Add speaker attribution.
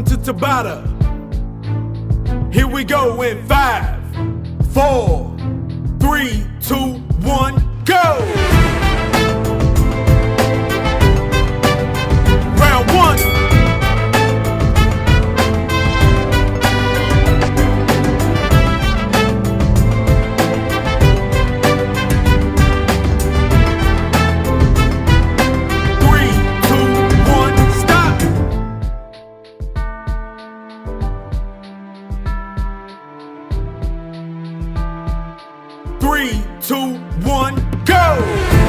Speaker 1: welcome to Tabata. Here we go in 5, 4, 3, 2, 1, go! Round 1. Three, two, one, go!